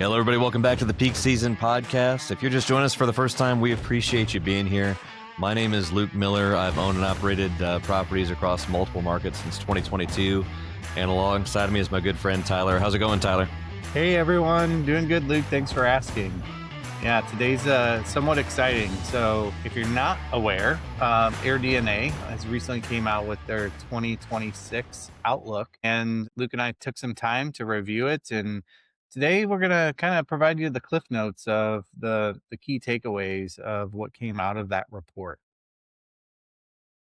Hello, everybody. Welcome back to the Peak Season Podcast. If you're just joining us for the first time, we appreciate you being here. My name is Luke Miller. I've owned and operated properties across multiple markets since 2022. And alongside of me is my good friend, Tyler. How's it going, Tyler? Hey, everyone. Doing good, Luke. Thanks for asking. Yeah, today's somewhat exciting. So if you're not aware, AirDNA has recently came out with their 2026 outlook. And Luke and I took some time to review it. And today we're going to kind of provide you the cliff notes of the key takeaways of what came out of that report.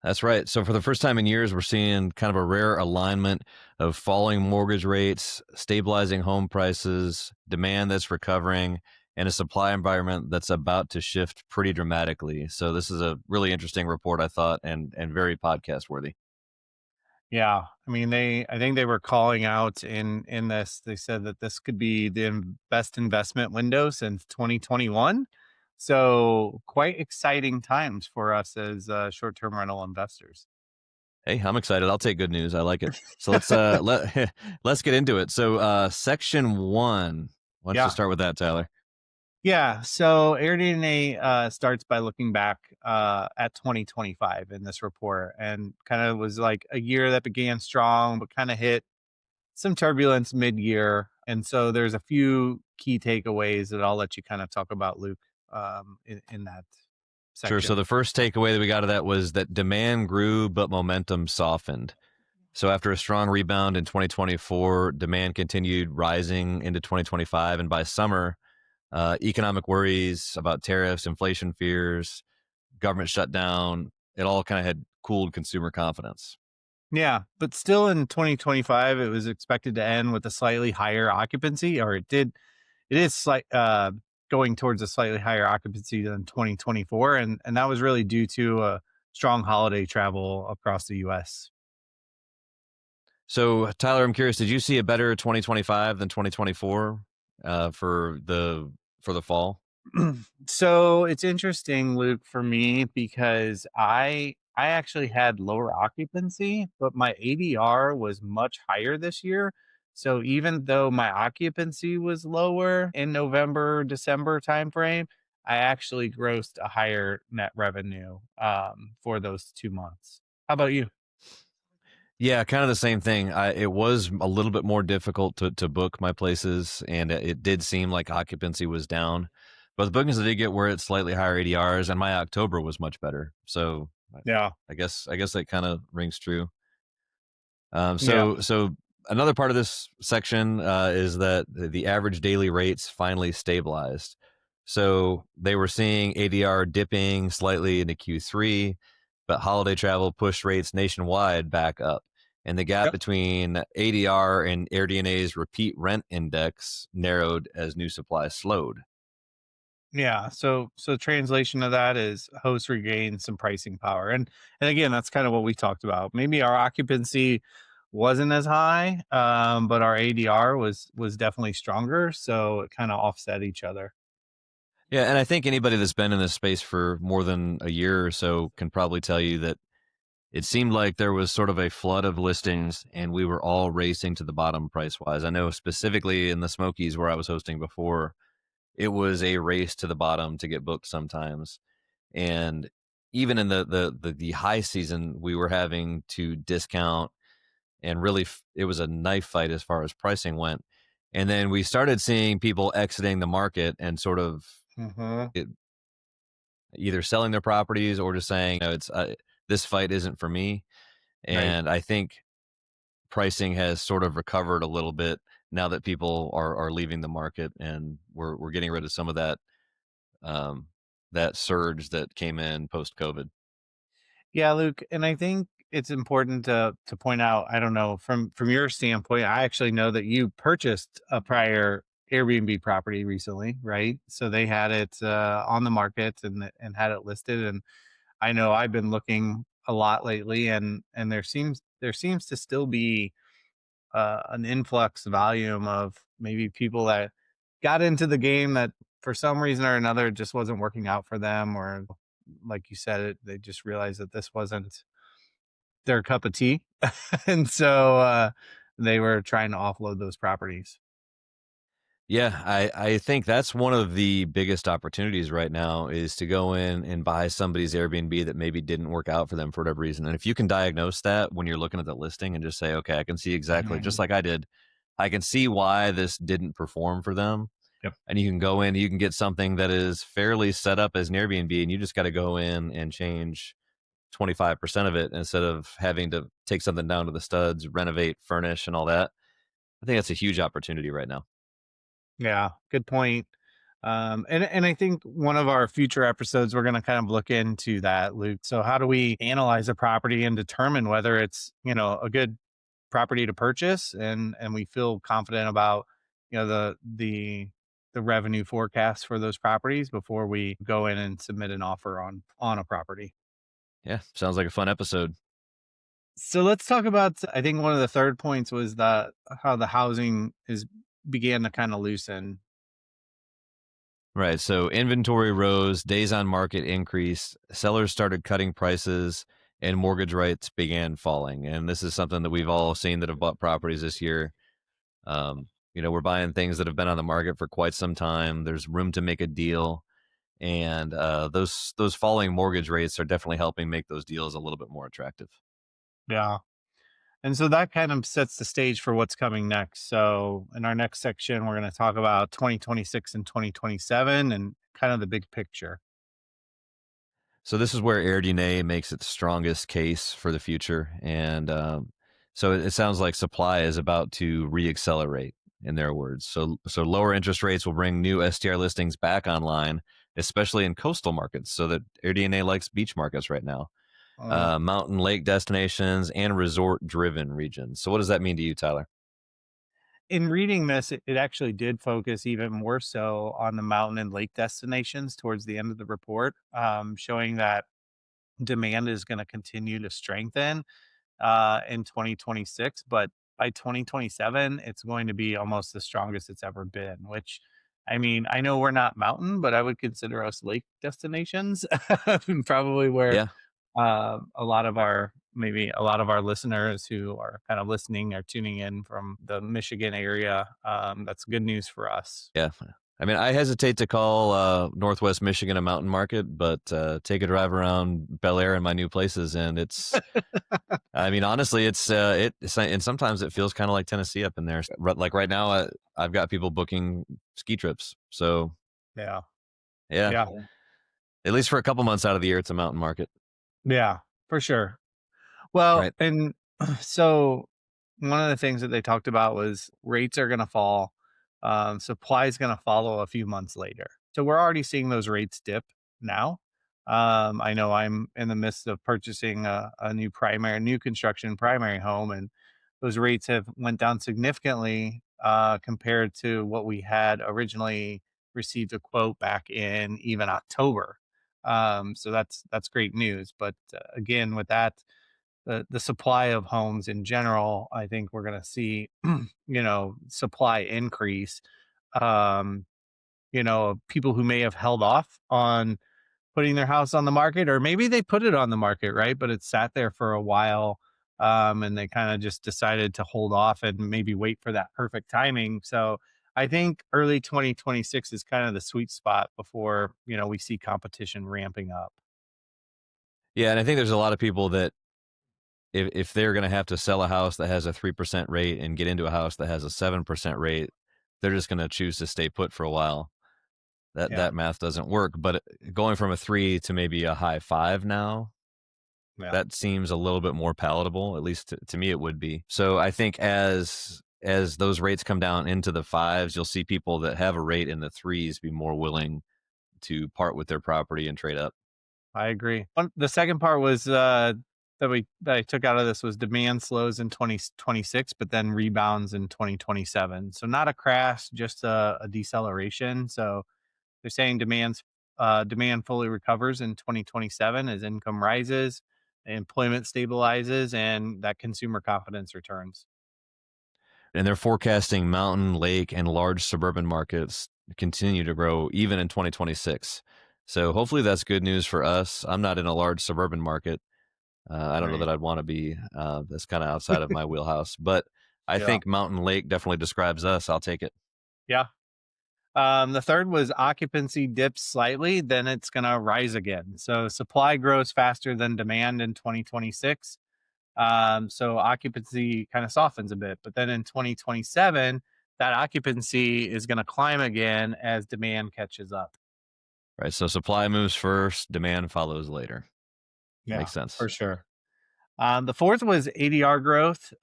That's right. So for the first time in years, we're seeing kind of a rare alignment of falling mortgage rates, stabilizing home prices, demand that's recovering, and a supply environment that's about to shift pretty dramatically. So this is a really interesting report, I thought, and very podcast worthy. Yeah, I mean, I think they were calling out in this. They said that this could be the best investment window since 2021. So quite exciting times for us as short-term rental investors. Hey, I'm excited. I'll take good news. I like it. So let's let's get into it. So section 1. Why don't you Yeah, start with that, Tyler? yeah. So AirDNA starts by looking back at 2025 in this report, and kind of was like a year that began strong, but kind of hit some turbulence mid-year. And so there's a few key takeaways that I'll let you kind of talk about, Luke, in that Sure. So section. the first takeaway that we got of that was that demand grew, but momentum softened. So after a strong rebound in 2024, demand continued rising into 2025. And by summer, economic worries about tariffs, inflation fears, government shutdown, it all kind of had cooled consumer confidence. Yeah, but still in 2025, it was expected to end with a slightly higher occupancy, or it is going towards a slightly higher occupancy than 2024. And that was really due to strong holiday travel across the US. So, Tyler, I'm curious, did you see a better 2025 than 2024 for the fall? So it's interesting, Luke, for me because I actually had lower occupancy, but my ADR was much higher this year. So even though my occupancy was lower in November, December timeframe, I actually grossed a higher net revenue for those 2 months. How about you? Yeah, kind of the same thing. It was a little bit more difficult to book my places, and it did seem like occupancy was down. But the bookings I did get were at slightly higher ADRs, and my October was much better. So Yeah. I guess that kind of rings true. Yeah. So another part of this section is that the average daily rates finally stabilized. So they were seeing ADR dipping slightly into Q3, but holiday travel pushed rates nationwide back up. And the gap Yep. between ADR and AirDNA's repeat rent index narrowed as new supply slowed. Yeah. So translation of that is hosts regain some pricing power. And again, that's kind of what we talked about. Maybe our occupancy wasn't as high, but our ADR was definitely stronger. So it kind of offset each other. Yeah, and I think anybody that's been in this space for more than a year or so can probably tell you that it seemed like there was sort of a flood of listings and we were all racing to the bottom price wise. I know specifically in the Smokies where I was hosting before, it was a race to the bottom to get booked sometimes. And even in the high season, we were having to discount and really it was a knife fight as far as pricing went. And then we started seeing people exiting the market and sort of Hmm. it, either selling their properties or just saying, no, it's this fight isn't for me. Right. And I think pricing has sort of recovered a little bit now that people are leaving the market, and we're getting rid of some of um, that surge that came in post COVID. Yeah, Luke, and I think it's important to point out, I don't know, from your standpoint, I actually know that you purchased a prior Airbnb property recently, right? So they had it on the market and had it listed. And I know I've been looking a lot lately, and there seems to still be an influx volume of maybe people that got into the game that for some reason or another just wasn't working out for them, or like you said, they just realized that this wasn't their cup of tea, and so they were trying to offload those properties. Yeah, I think that's one of the biggest opportunities right now is to go in and buy somebody's Airbnb that maybe didn't work out for them for whatever reason. And if you can diagnose that when you're looking at the listing and just say, okay, I can see exactly, just Mhm. like I did, I can see why this didn't perform for them. Yep. And you can go in, you can get something that is fairly set up as an Airbnb, and you just got to go in and change 25% of it instead of having to take something down to the studs, renovate, furnish, and all that. I think that's a huge opportunity right now. Yeah, good point. And I think one of our future episodes we're going to kind of look into that, Luke. So how do we analyze a property and determine whether it's, a good property to purchase, and we feel confident about, the revenue forecast for those properties before we go in and submit an offer on a property. Yeah, sounds like a fun episode. So let's talk about, I think one of the third points was that how the housing is began to kind of loosen. Right. So inventory rose, days on market increased, sellers started cutting prices, and mortgage rates began falling. And this is something that we've all seen that have bought properties this year. We're buying things that have been on the market for quite some time. There's room to make a deal, and those falling mortgage rates are definitely helping make those deals a little bit more attractive. Yeah. And so that kind of sets the stage for what's coming next. So in our next section, we're going to talk about 2026 and 2027 and kind of the big picture. So this is where AirDNA makes its strongest case for the future, and so it sounds like supply is about to reaccelerate. In their words, so lower interest rates will bring new STR listings back online, especially in coastal markets. So that AirDNA likes beach markets right now, Uh, mountain lake destinations, and resort-driven regions. So what does that mean to you, Tyler? in reading this, it actually did focus even more so on the mountain and lake destinations towards the end of the report, showing that demand is going to continue to strengthen in 2026, but by 2027, it's going to be almost the strongest it's ever been. Which, I mean, I know we're not mountain, but I would consider us lake destinations, and probably where Yeah, maybe a lot of our listeners who are kind of listening or tuning in from the Michigan area. That's good news for us. yeah. I mean, I hesitate to call Northwest Michigan a mountain market, but take a drive around Bel Air and my new places, and it's I mean, honestly, and sometimes it feels kind of like Tennessee up in there. Like right now, I've got people booking ski trips. So Yeah, yeah, yeah, at least for a couple months out of the year, it's a mountain market, yeah, for sure. Well, right? and so one of the things that they talked about was rates are going to fall. Supply is going to follow a few months later. So we're already seeing those rates dip now. I know I'm in the midst of purchasing a new construction primary home, and those rates have went down significantly compared to what we had originally received a quote back in even October. So that's great news. But again, with that, the supply of homes in general, I think we're going to see, supply increase. Um, People who may have held off on putting their house on the market, or maybe they put it on the market, right? But it sat there for a while, and they kind of just decided to hold off and maybe wait for that perfect timing. So I think early 2026 is kind of the sweet spot before we see competition ramping up. Yeah, and I think there's a lot of people that if they're going to have to sell a house that has a 3% rate and get into a house that has a 7% rate, they're just going to choose to stay put for a while. Yeah, That math doesn't work. But going from a 3 to maybe a high 5 now, yeah, that seems a little bit more palatable. At least to me, it would be. So I think as those rates come down into the fives, you'll see people that have a rate in the threes be more willing to part with their property and trade up. I agree. The second part was that I took out of this was demand slows in 2026, but then rebounds in 2027. So not a crash, just a deceleration. So they're saying demand fully recovers in 2027 as income rises, employment stabilizes, and that consumer confidence returns. And they're forecasting mountain, lake, and large suburban markets continue to grow even in 2026. So hopefully that's good news for us. I'm not in a large suburban market. I don't know Right. that I'd want to be. That's kind of outside of my wheelhouse. But I Yeah. think mountain, lake definitely describes us. I'll take it. Yeah. The third was occupancy dips slightly, then it's going to rise again. So supply grows faster than demand in 2026. So occupancy kind of softens a bit, but then in 2027, that occupancy is going to climb again as demand catches up. Right. So supply moves first, demand follows later. Yeah, Makes sense. for sure. The fourth was ADR growth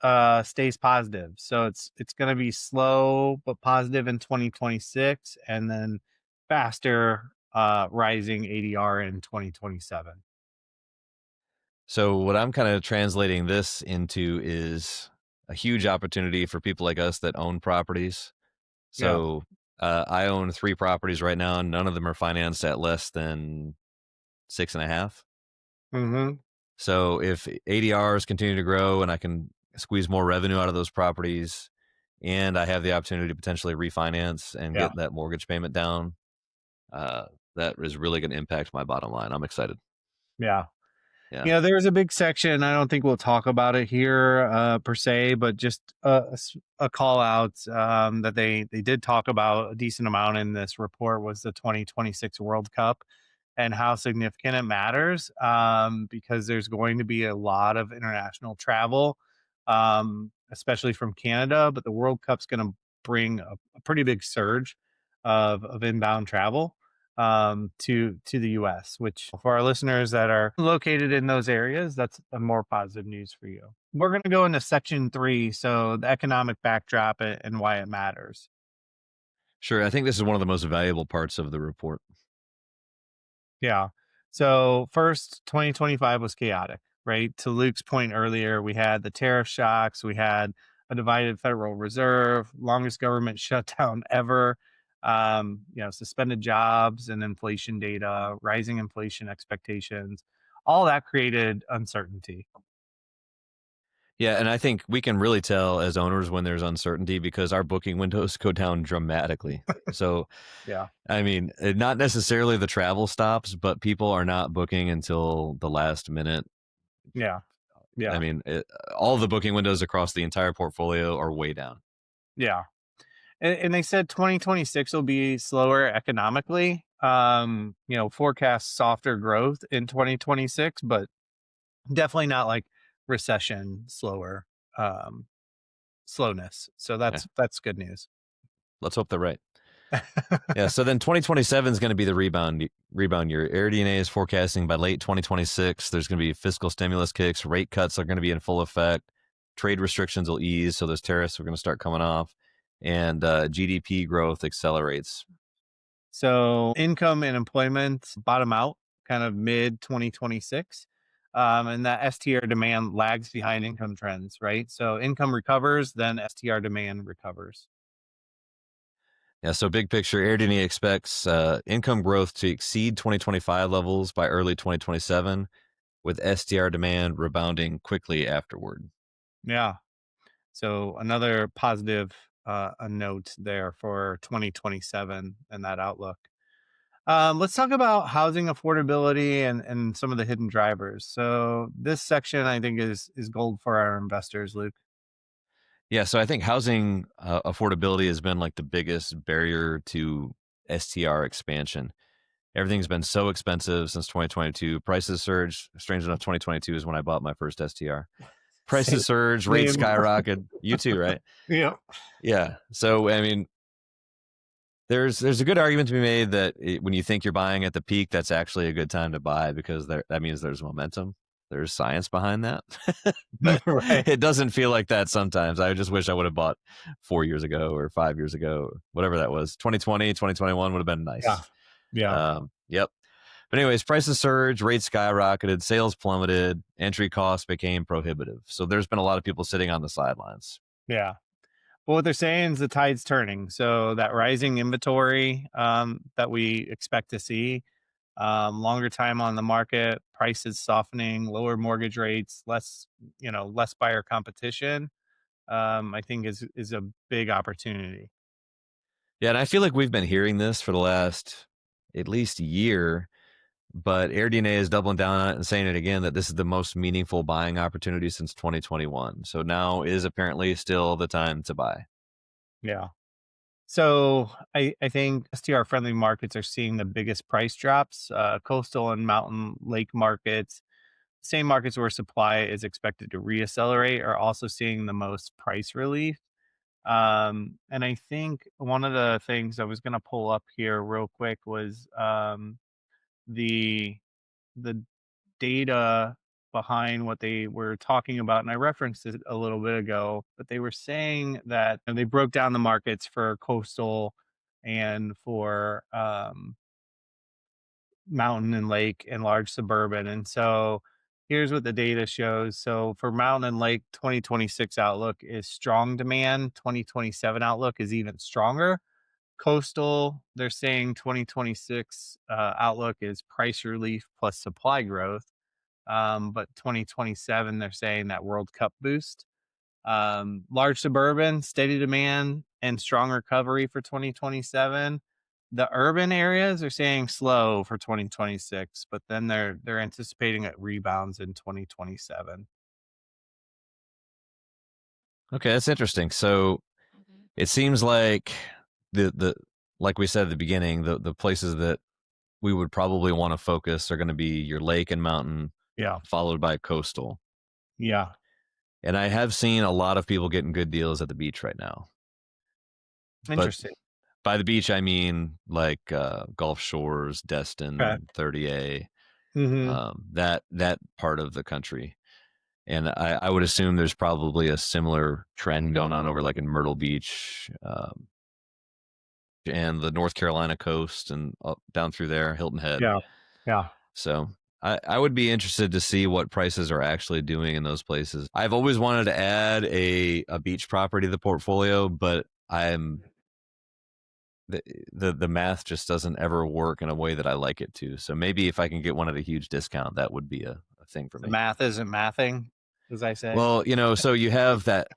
stays positive. So it's going to be slow but positive in 2026 and then faster rising ADR in 2027. So what I'm kind of translating this into is a huge opportunity for people like us that own properties. Yeah. So I own 3 properties right now, and none of them are financed at less than 6.5. Hmm. So if ADRs continue to grow and I can squeeze more revenue out of those properties, and I have the opportunity to potentially refinance and Yeah. get that mortgage payment down, uh, that is really going to impact my bottom line. I'm excited. Yeah. Yeah. Yeah, there's a big section. I don't think we'll talk about it here per se, but just a call out that they did talk about a decent amount in this report was the 2026 World Cup and how significant it matters because there's going to be a lot of international travel, especially from Canada. But the World Cup's going to bring a pretty big surge of inbound travel to the US, which for our listeners that are located in those areas, that's a more positive news for you. We're going to go into section three. So the economic backdrop and why it matters. Sure. I think this is one of the most valuable parts of the report. Yeah. So first, 2025 was chaotic, right? To Luke's point earlier, we had the tariff shocks, we had a divided Federal Reserve, longest government shutdown ever, suspended jobs and inflation data, rising inflation expectations. All that created uncertainty. Yeah, and I think we can really tell as owners when there's uncertainty because our booking windows go down dramatically. So, Yeah. I mean, not necessarily the travel stops, but people are not booking until the last minute. Yeah. I Yeah. mean, all the booking windows across the entire portfolio are way down. Yeah. And they said 2026 will be slower economically. Forecast softer growth in 2026, but definitely not like recession slower um slowness. So Yeah, that's good news. let's hope they're right. Yeah, so then 2027 is going to be the rebound year. AirDNA is forecasting by late 2026 there's going to be fiscal stimulus kicks, rate cuts are going to be in full effect, trade restrictions will ease, so those tariffs are going to start coming off, and GDP growth accelerates. So income and employment bottom out kind of mid 2026. And that STR demand lags behind income trends, right? So income recovers, then STR demand recovers. Yeah, so big picture, AirDNA expects income growth to exceed 2025 levels by early 2027, with STR demand rebounding quickly afterward. Yeah. So another positive a note there for 2027 and that outlook. Let's talk about housing affordability and some of the hidden drivers. So this section I think is gold for our investors, Luke. Yeah, so I think housing affordability has been like the biggest barrier to STR expansion. Everything's been so expensive since 2022. Prices surged. Strange enough, 2022 is when I bought my first STR. Same. Prices surged, rates Same. skyrocketed. You too, right? Yeah. Yeah. So I mean, there's a good argument to be made that when you think you're buying at the peak, that's actually a good time to buy because that means there's momentum. There's science behind that. But Right. it doesn't feel like that sometimes. I just wish I would have bought 4 years ago or 5 years ago, whatever that was. 2020, 2021 would have been Yeah. nice. Yeah. Yep. But anyways, prices surged, rates skyrocketed, sales plummeted, entry costs became prohibitive. So there's been a lot of people sitting on the sidelines. Yeah. But what they're saying is the tide's turning. So that rising inventory that we expect to see, longer time on the market, prices softening, lower mortgage rates, less buyer competition. I think is a big opportunity. Yeah, and I feel like we've been hearing this for the last at least year, but AirDNA is doubling down on it and saying it again that this is the most meaningful buying opportunity since 2021. So now is apparently still the time to buy. Yeah. So I think STR friendly markets are seeing the biggest price drops. Coastal and mountain lake markets, same markets where supply is expected to reaccelerate, are also seeing the most price relief. And I think one of the things I was going to pull up here real quick was the the data behind what they were talking about, and I referenced it a little bit ago, but they were saying that and they broke down the markets for coastal and for mountain and lake and large suburban. And so here's what the data shows. So for mountain and lake, 2026 outlook is strong demand. 2027 outlook is even stronger. Coastal, they're saying 2026 outlook is price relief plus supply growth. But 2027, they're saying that World Cup boost. Large suburban, steady demand, and strong recovery for 2027. The urban areas are saying slow for 2026, but then they're anticipating it rebounds in 2027. Okay, that's interesting. So it seems like the like we said at the beginning, the places that we would probably want to focus are going to be your lake and mountain, Yeah. followed by coastal. Yeah. And I have seen a lot of people getting good deals at the beach right now. But Interesting. by the beach, I mean like Gulf Shores, Okay. Destin, 30A, Hmm. that part of the country. And I would assume there's probably a similar trend going on over like in Myrtle Beach and the North Carolina coast and up down through there, Hilton Head. Yeah. Yeah. So I would be interested to see what prices are actually doing in those places. I've always wanted to add a beach property to the portfolio, but I'm the math just doesn't ever work in a way that I like it to. So maybe if I can get one at a huge discount, that would be a thing for The me. math isn't mathing, as I say. Well, so you have that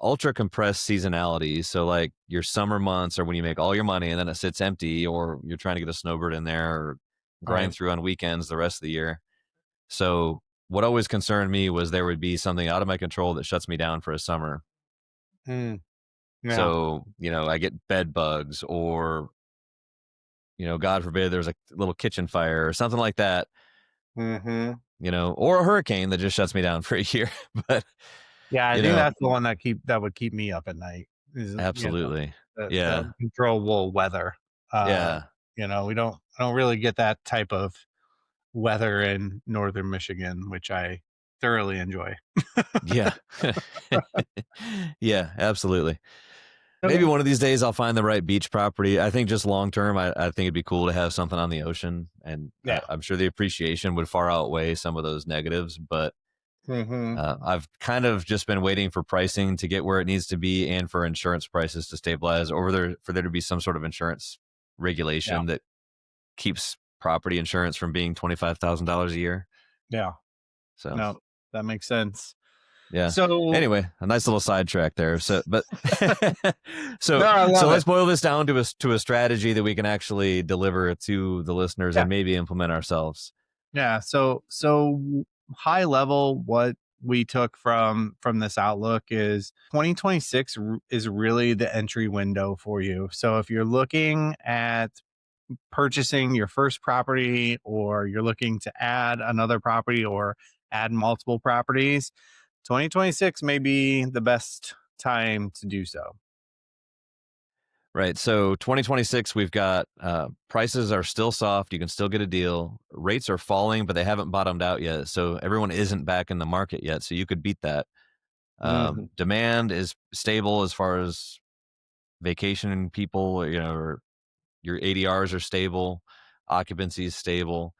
ultra compressed seasonality. So like your summer months are when you make all your money and then it sits empty, or you're trying to get a snowbird in there or grind Right. through on weekends the rest of the year. So what always concerned me was there would be something out of my control that shuts me down for a summer. Mm, yeah. So, I get bed bugs or, God forbid there's a little kitchen fire or something like that, Hmm. or a hurricane that just shuts me down for a year. But, Yeah, I you think know, that's the one that would keep me up at night. Is absolutely. the Yeah. controllable weather. Uh, Yeah. we don't I don't really get that type of weather in northern Michigan, which I thoroughly enjoy. Yeah. Yeah, absolutely. Maybe Okay. one of these days I'll find the right beach property. I think just long term, I think it'd be cool to have something on the ocean. And Yeah. I'm sure the appreciation would far outweigh some of those negatives. But Hmm. I've kind of just been waiting for pricing to get where it needs to be and for insurance prices to stabilize, or for there to be some sort of insurance Yeah. regulation that keeps property insurance from being $25,000 a year. Yeah. So No, that makes sense. yeah. So Anyway, a nice little sidetrack there. So, but no, so I so love let's it. boil this down to a strategy that we can actually deliver to the listeners Yeah. and maybe implement ourselves. Yeah. So high level, what we took from this outlook is 2026 is really the entry window for you. So if you're looking at purchasing your first property, or you're looking to add another property or add multiple properties, 2026 may be the best time to do so. Right. So 2026, we've got prices are still soft. You can still get a deal. Rates are falling, but they haven't bottomed out yet. So everyone isn't back in the market yet. So you could beat that. Hmm. Demand is stable as far as vacation people, or your ADRs are stable. Occupancy is stable.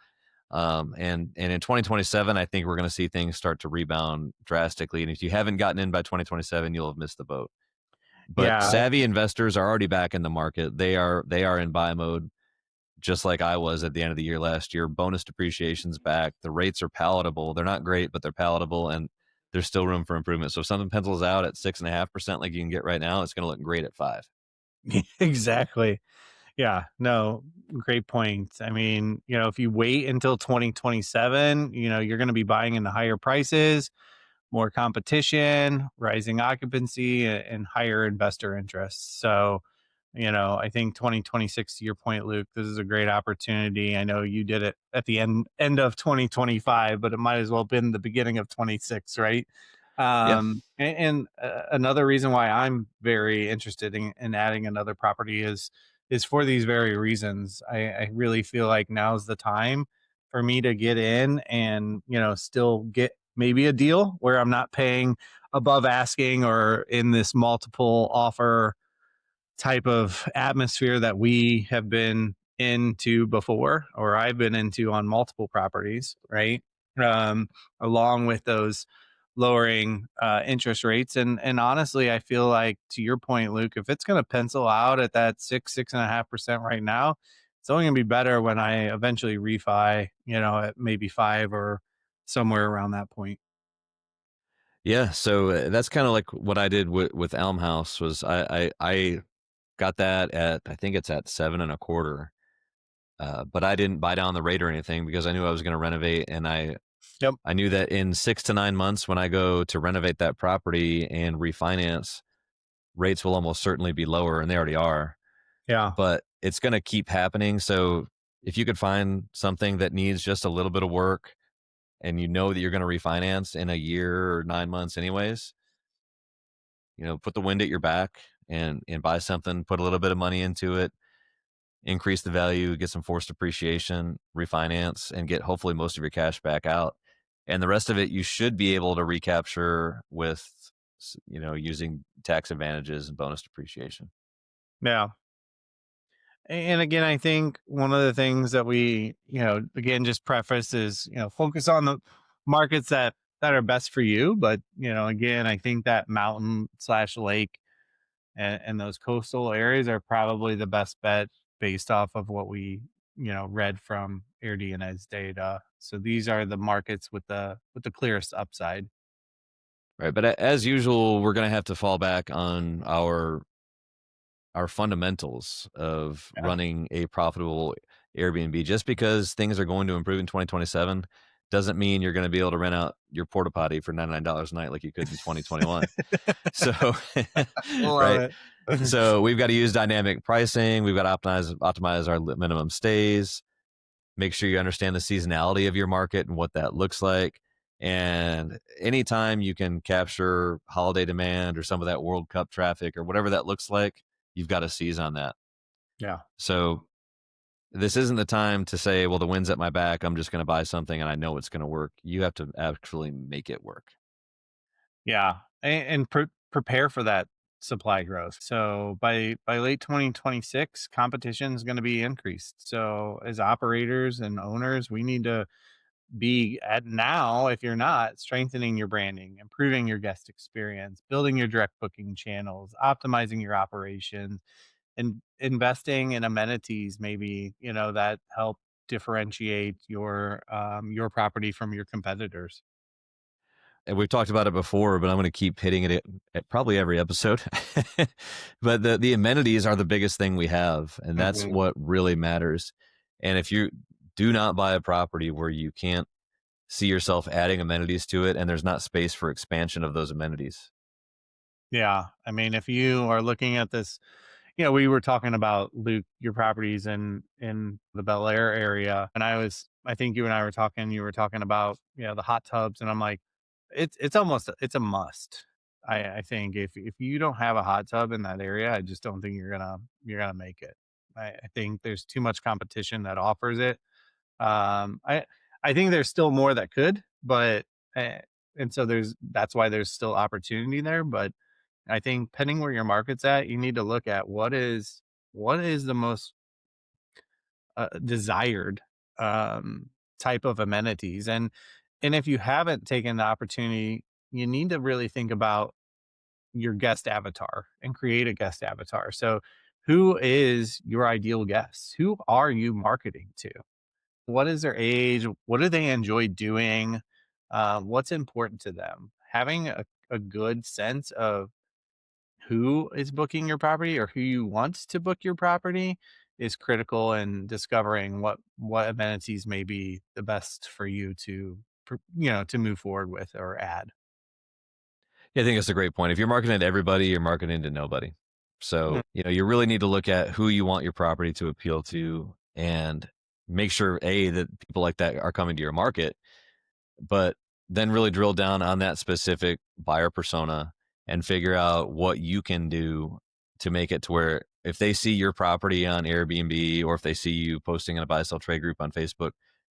And in 2027, I think we're going to see things start to rebound drastically. And if you haven't gotten in by 2027, you'll have missed the boat. But Yeah. savvy investors are already back in the market. They are in buy mode, just like I was at the end of the year last year. Bonus depreciation's back. The rates are palatable. They're not great, but they're palatable, and there's still room for improvement. So if something pencils out at 6.5%, like you can get right now, it's going to look great at 5. Exactly. Yeah, no, great point. I mean, if you wait until 2027, you're going to be buying into higher prices, more competition, rising occupancy, and higher investor interest. So I think 2026, to your point, Luke, this is a great opportunity. I know you did it at the end of 2025, but it might as well have been the beginning of 26, right? Yeah. And another reason why I'm very interested in adding another property is for these very reasons. I really feel like now's the time for me to get in and still get maybe a deal where I'm not paying above asking or in this multiple offer type of atmosphere that we have been into before, or I've been into on multiple properties, right? Um, Along with those lowering interest rates. And honestly, I feel like, to your point, Luke, if it's going to pencil out at that 6.5% right now, it's only going to be better when I eventually refi, at maybe five or somewhere around that point. Yeah, so that's kind of like what I did with Elm House. Was I got that at, I think it's at 7.25. But I didn't buy down the rate or anything because I knew I was going to renovate, and Yep. I knew that in 6 to 9 months, when I go to renovate that property and refinance, rates will almost certainly be lower, and they already are. Yeah. But it's going to keep happening. So if you could find something that needs just a little bit of work, and you know that you're going to refinance in a year or 9 months, anyways, put the wind at your back and buy something, put a little bit of money into it, increase the value, get some forced appreciation, refinance, and get hopefully most of your cash back out. And the rest of it, you should be able to recapture with, using tax advantages and bonus depreciation. Yeah. And again, I think one of the things that we, again, just preface is, focus on the markets that are best for you. But, again, I think that mountain slash lake and those coastal areas are probably the best bet based off of what we, read from AirDNA's data. So these are the markets with the clearest upside. Right. But as usual, we're going to have to fall back on our fundamentals of Yeah. running a profitable Airbnb. Just because things are going to improve in 2027 doesn't mean you're going to be able to rent out your porta potty for $99 a night like you could in 2021. So, Love right. it. So we've got to use dynamic pricing. We've got to optimize our minimum stays. Make sure you understand the seasonality of your market and what that looks like. And anytime you can capture holiday demand or some of that World Cup traffic or whatever that looks like, you've got to seize on that. Yeah. So this isn't the time to say, well, the wind's at my back, I'm just going to buy something and I know it's going to work. You have to actually make it work. Yeah, and prepare for that supply growth. So by late 2026, competition is going to be increased. So as operators and owners, we need to be at now, if you're not, strengthening your branding, improving your guest experience, building your direct booking channels, optimizing your operations, and investing in amenities maybe, that help differentiate your property from your competitors. And we've talked about it before, but I'm going to keep hitting it at probably every episode. But the amenities are the biggest thing we have, and that's Mhm. what really matters. And if you do not buy a property where you can't see yourself adding amenities to it and there's not space for expansion of those amenities. Yeah. I mean, if you are looking at this, we were talking about, Luke, your properties in the Bel Air area, and I think you and I were talking. You were talking about the hot tubs, and I'm like, it's a must. I think if you don't have a hot tub in that area, I just don't think you're gonna make it. I think there's too much competition that offers it. I think there's still more that could, but and so that's why there's still opportunity there. But I think, depending where your market's at, you need to look at what is the most desired um, type of amenities, and if you haven't taken the opportunity, you need to really think about your guest avatar and create a guest avatar. So, who is your ideal guest? Who are you marketing to? What is their age? What do they enjoy doing? What's important to them? Having a good sense of who is booking your property or who you want to book your property is critical in discovering what amenities may be the best for you to move forward with or add. Yeah, I think that's a great point. If you're marketing to everybody, you're marketing to nobody. So, you really need to look at who you want your property to appeal to and make sure, that people like that are coming to your market, but then really drill down on that specific buyer persona and figure out what you can do to make it to where if they see your property on Airbnb or if they see you posting in a buy sell trade group on Facebook,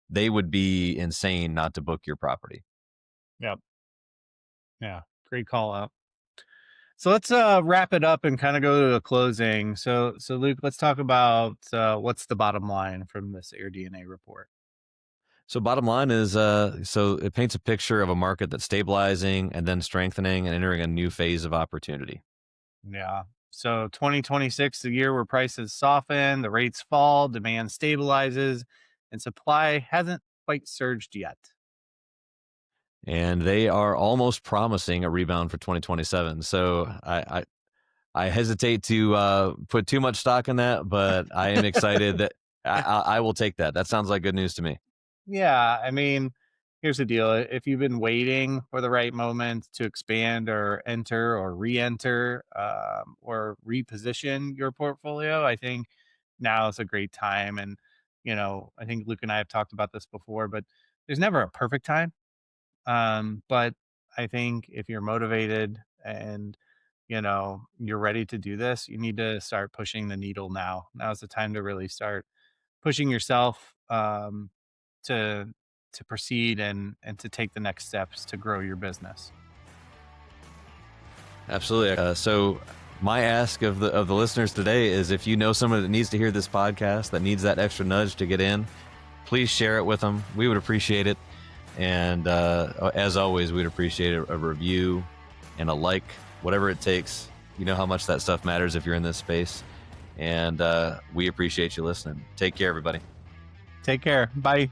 they would be insane not to book your property. Yep. Yeah. Great call out. So let's wrap it up and kind of go to a closing. So Luke, let's talk about what's the bottom line from this AirDNA report. So bottom line is, so it paints a picture of a market that's stabilizing and then strengthening and entering a new phase of opportunity. Yeah. So 2026, the year where prices soften, the rates fall, demand stabilizes, and supply hasn't quite surged yet. And they are almost promising a rebound for 2027. So I hesitate to put too much stock in that, but I am excited that I will take that. That sounds like good news to me. Yeah, I mean, here's the deal. If you've been waiting for the right moment to expand or enter or re-enter or reposition your portfolio, I think now is a great time. And, I think Luke and I have talked about this before, but there's never a perfect time. But I think if you're motivated and, you're ready to do this, you need to start pushing the needle now. Now's the time to really start pushing yourself to proceed and to take the next steps to grow your business. Absolutely. So my ask of the listeners today is, if you know someone that needs to hear this podcast, that needs that extra nudge to get in, please share it with them. We would appreciate it. And as always, we'd appreciate a review and a like, whatever it takes. You know how much that stuff matters if you're in this space. And we appreciate you listening. Take care, everybody. Take care. Bye.